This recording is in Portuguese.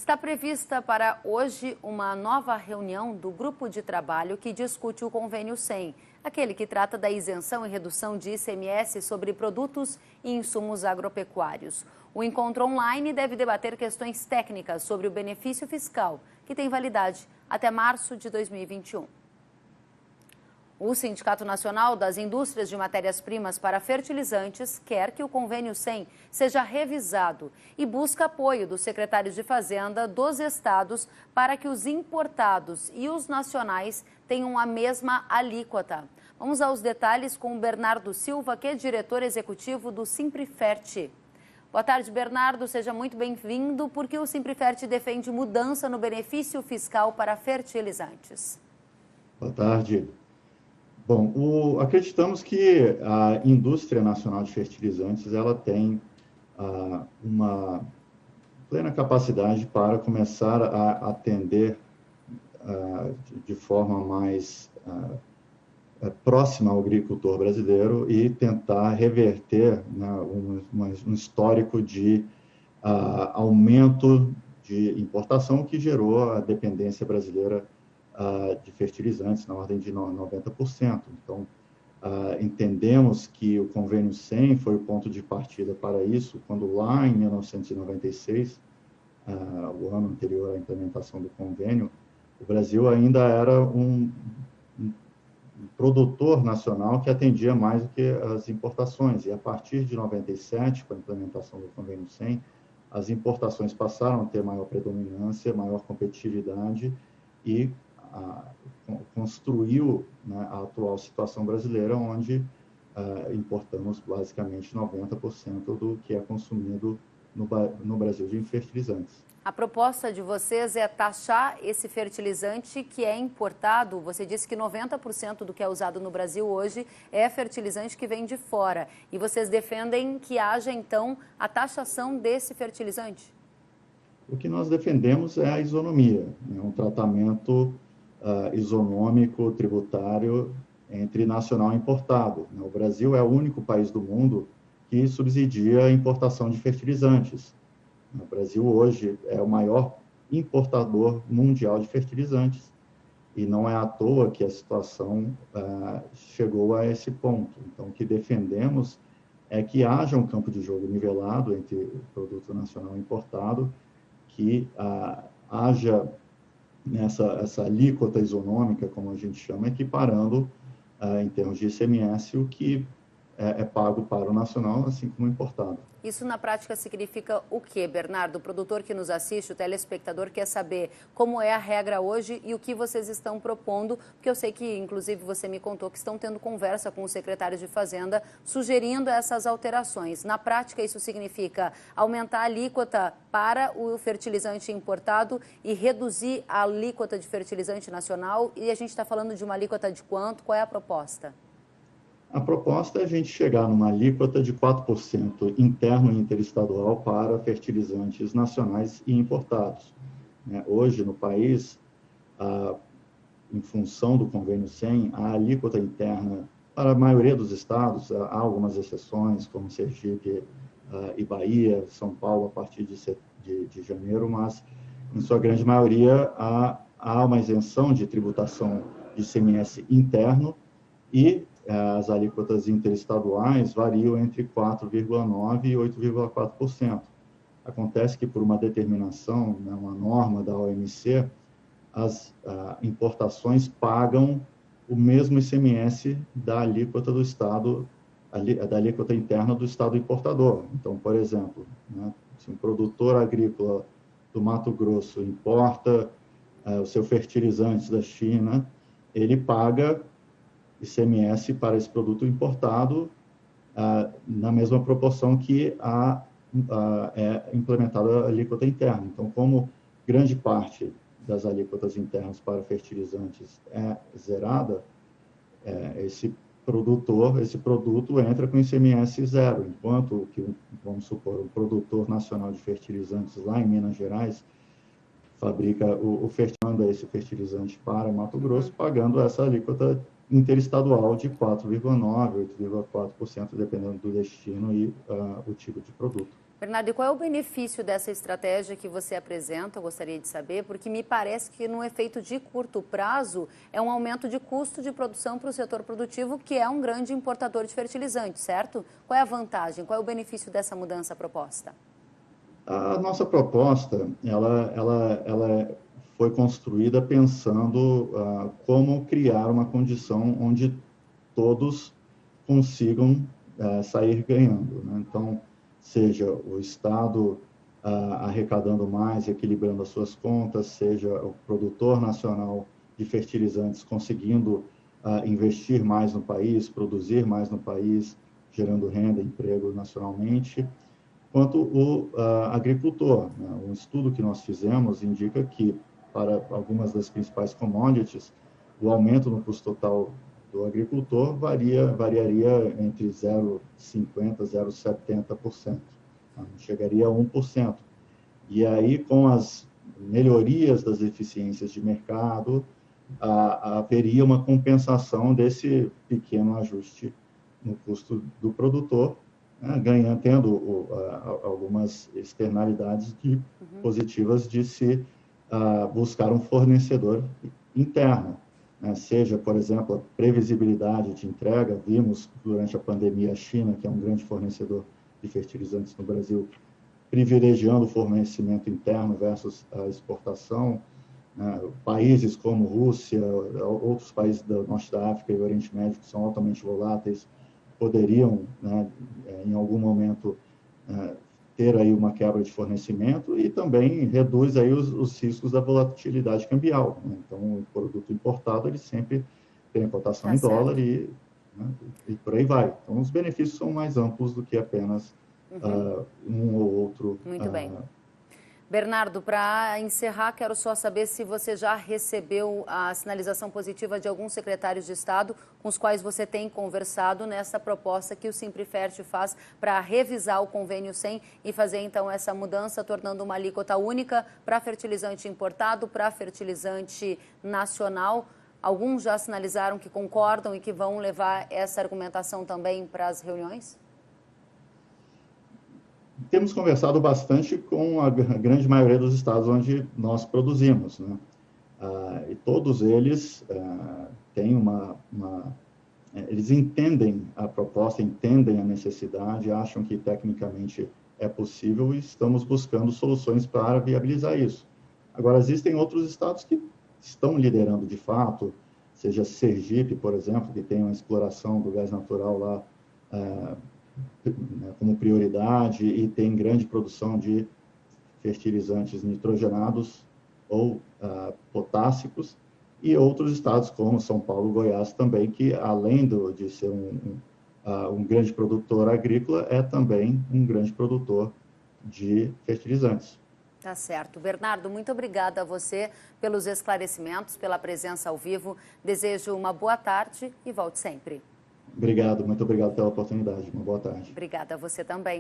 Está prevista para hoje uma nova reunião do grupo de trabalho que discute o convênio 100, aquele que trata da isenção e redução de ICMS sobre produtos e insumos agropecuários. O encontro online deve debater questões técnicas sobre o benefício fiscal, que tem validade até março de 2021. O Sindicato Nacional das Indústrias de Matérias-Primas para Fertilizantes quer que o Convênio 100 seja revisado e busca apoio dos secretários de Fazenda dos estados para que os importados e os nacionais tenham a mesma alíquota. Vamos aos detalhes com o Bernardo Silva, que é diretor executivo do Simprifert. Boa tarde, Bernardo. Seja muito bem-vindo, porque o Simprifert defende mudança no benefício fiscal para fertilizantes. Boa tarde. Bom, acreditamos que a indústria nacional de fertilizantes ela tem uma plena capacidade para começar a atender de forma mais próxima ao agricultor brasileiro e tentar reverter, né, um histórico de aumento de importação que gerou a dependência brasileira de fertilizantes na ordem de 90%. Então, entendemos que o Convênio 100 foi o ponto de partida para isso, quando lá em 1996, o ano anterior à implementação do convênio, o Brasil ainda era um produtor nacional que atendia mais do que as importações. E a partir de 97, com a implementação do Convênio 100, as importações passaram a ter maior predominância, maior competitividade e construiu, né, a atual situação brasileira, onde importamos basicamente 90% do que é consumido no Brasil de fertilizantes. A proposta de vocês é taxar esse fertilizante que é importado. Você disse que 90% do que é usado no Brasil hoje é fertilizante que vem de fora. E vocês defendem que haja, então, a taxação desse fertilizante? O que nós defendemos é a isonomia, né, um tratamento isonômico, tributário, entre nacional e importado. O Brasil é o único país do mundo que subsidia a importação de fertilizantes. O Brasil hoje é o maior importador mundial de fertilizantes e não é à toa que a situação chegou a esse ponto. Então, o que defendemos é que haja um campo de jogo nivelado entre produto nacional e importado, que haja essa alíquota isonômica, como a gente chama, equiparando, em termos de ICMS, o que é pago para o nacional, assim como o importado. Isso, na prática, significa o quê, Bernardo? O produtor que nos assiste, o telespectador, quer saber como é a regra hoje e o que vocês estão propondo, porque eu sei que, inclusive, você me contou que estão tendo conversa com os secretários de Fazenda, sugerindo essas alterações. Na prática, isso significa aumentar a alíquota para o fertilizante importado e reduzir a alíquota de fertilizante nacional? E a gente está falando de uma alíquota de quanto? Qual é a proposta? A proposta é a gente chegar numa alíquota de 4% interno e interestadual para fertilizantes nacionais e importados. Hoje, no país, em função do Convênio 100, a alíquota interna para a maioria dos estados, há algumas exceções, como Sergipe e Bahia, São Paulo, a partir de janeiro, mas, em sua grande maioria, há uma isenção de tributação de ICMS interno e as alíquotas interestaduais variam entre 4,9% e 8,4%. Acontece que, por uma determinação, né, uma norma da OMC, as importações pagam o mesmo ICMS da alíquota do Estado, da alíquota interna do Estado importador. Então, por exemplo, né, se um produtor agrícola do Mato Grosso importa o seu fertilizante da China, ele paga ICMS para esse produto importado na mesma proporção que é implementada a alíquota interna. Então, como grande parte das alíquotas internas para fertilizantes é zerada, esse produto entra com ICMS zero, enquanto que, vamos supor, o produtor nacional de fertilizantes lá em Minas Gerais fabrica esse fertilizante para Mato Grosso, pagando essa alíquota interestadual de 4,9%, 8,4%, dependendo do destino e o tipo de produto. Bernardo, e qual é o benefício dessa estratégia que você apresenta? Eu gostaria de saber, porque me parece que no efeito de curto prazo é um aumento de custo de produção para o setor produtivo, que é um grande importador de fertilizantes, certo? Qual é a vantagem, qual é o benefício dessa mudança proposta? A nossa proposta, ela foi construída pensando como criar uma condição onde todos consigam sair ganhando, né? Então, seja o Estado arrecadando mais, equilibrando as suas contas, seja o produtor nacional de fertilizantes conseguindo investir mais no país, produzir mais no país, gerando renda, emprego nacionalmente, quanto o agricultor, né? Um estudo que nós fizemos indica que, para algumas das principais commodities, o aumento no custo total do agricultor variaria entre 0,50% e 0,70%, não chegaria a 1%. E aí, com as melhorias das eficiências de mercado, haveria uma compensação desse pequeno ajuste no custo do produtor, né, tendo algumas externalidades positivas de se buscar um fornecedor interno, né, seja, por exemplo, a previsibilidade de entrega. Vimos durante a pandemia a China, que é um grande fornecedor de fertilizantes no Brasil, privilegiando o fornecimento interno versus a exportação. Países como Rússia, outros países do norte da África e Oriente Médio, que são altamente voláteis, poderiam, né, em algum momento, ter aí uma quebra de fornecimento, e também reduz aí os riscos da volatilidade cambial, né? Então, o produto importado, ele sempre tem a cotação em dólar e por aí vai. Então, os benefícios são mais amplos do que apenas um ou outro. Muito bem. Bernardo, para encerrar, quero só saber se você já recebeu a sinalização positiva de alguns secretários de Estado com os quais você tem conversado nessa proposta que o Simprefert faz para revisar o convênio 100 e fazer então essa mudança, tornando uma alíquota única para fertilizante importado, para fertilizante nacional. Alguns já sinalizaram que concordam e que vão levar essa argumentação também para as reuniões? Temos conversado bastante com a grande maioria dos estados onde nós produzimos, né? E todos eles têm eles entendem a proposta, entendem a necessidade, acham que tecnicamente é possível, e estamos buscando soluções para viabilizar isso. Agora, existem outros estados que estão liderando de fato, seja Sergipe, por exemplo, que tem uma exploração do gás natural lá como prioridade e tem grande produção de fertilizantes nitrogenados ou potássicos, e outros estados como São Paulo, Goiás também, que além de ser um grande produtor agrícola, é também um grande produtor de fertilizantes. Tá certo. Bernardo, muito obrigada a você pelos esclarecimentos, pela presença ao vivo. Desejo uma boa tarde e volte sempre. Obrigado, muito obrigado pela oportunidade. Uma boa tarde. Obrigada a você também.